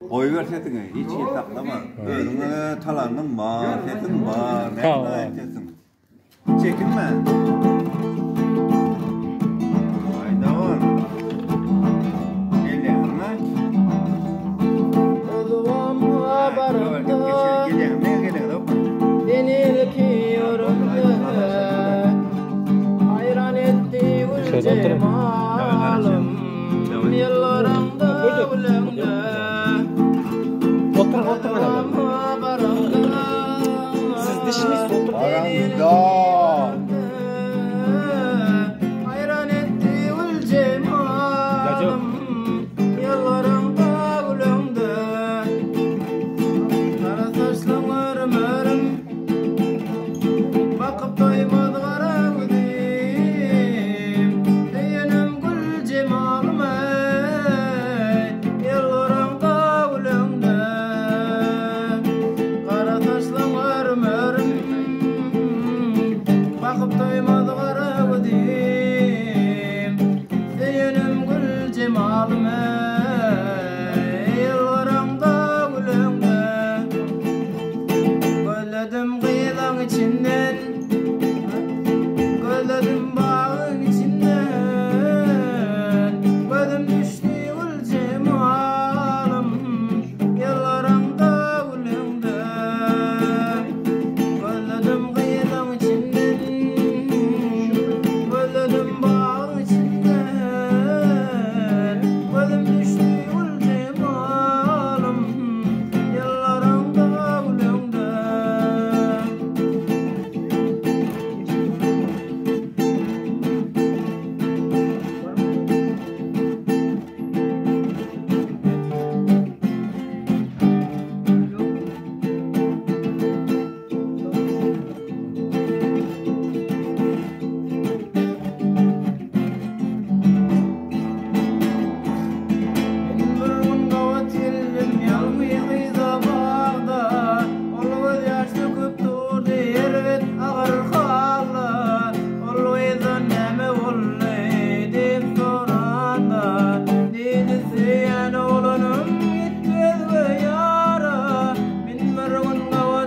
Koyuversetin içi saklama. Özüne talanın marifetin var. Ne edeceksin? Çekinme. Hayda var. Geliyor mu? Özüme barında denilkiyorum hayran etti ul cemalım yıllarımda ulemde siz dişiniz hayran etti ul cemalım yıllarımda ulemde kara saçlı mırmırım bakıp doymadı kara gideyim düğünüm gül cemalım yıllarımda ulemde kara saçlı mırmırım bakıp doymadı kara gideyim düğünüm gül cemalım yıllarımda ulemde gözledim kıyılan içinden gözledim bağın içinden gözüm düştü ul cemalım yıllarımda ulemde gözledim kıyılan içinden gözledim bağın içinden gözüm düştü ul cemalım yıllarımda ulemde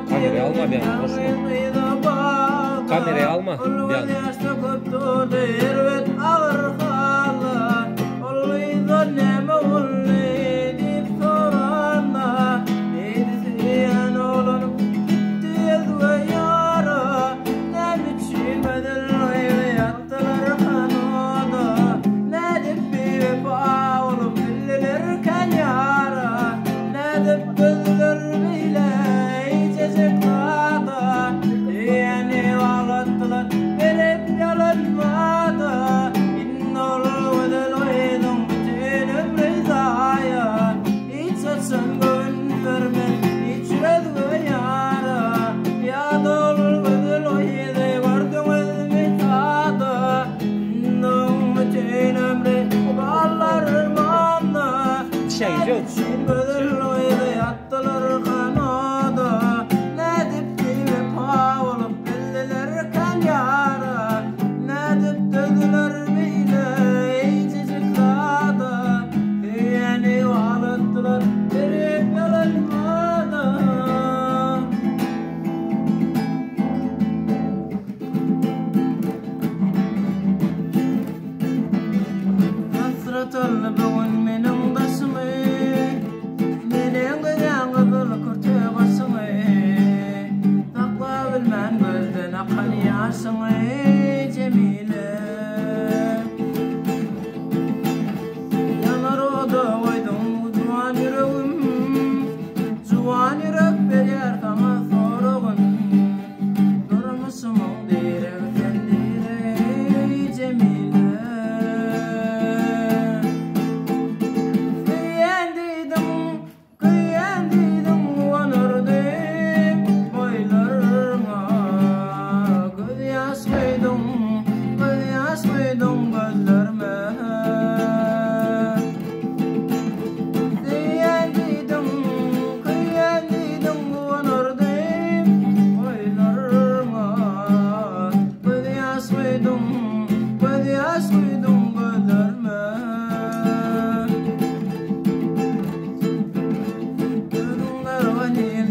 Kamerayı alma bir an.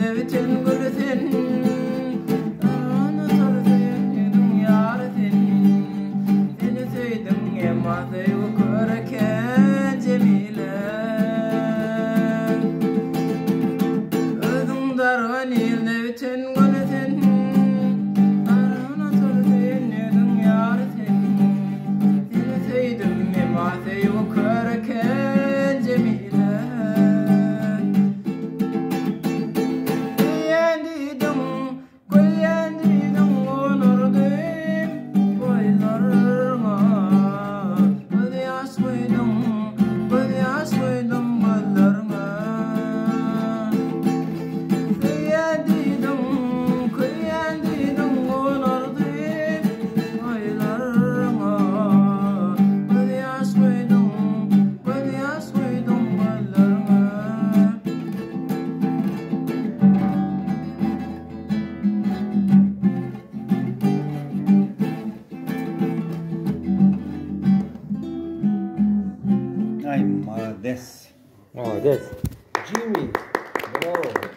nevten gulten ana tarten dünyarten seni söyledim emadı yukarıken cemile ödüm darvanil nevten gulten ana tarten dünyarten seni söyledim emadı yukarıken cemile Ay, молодец. Молодец. Джимми, браво.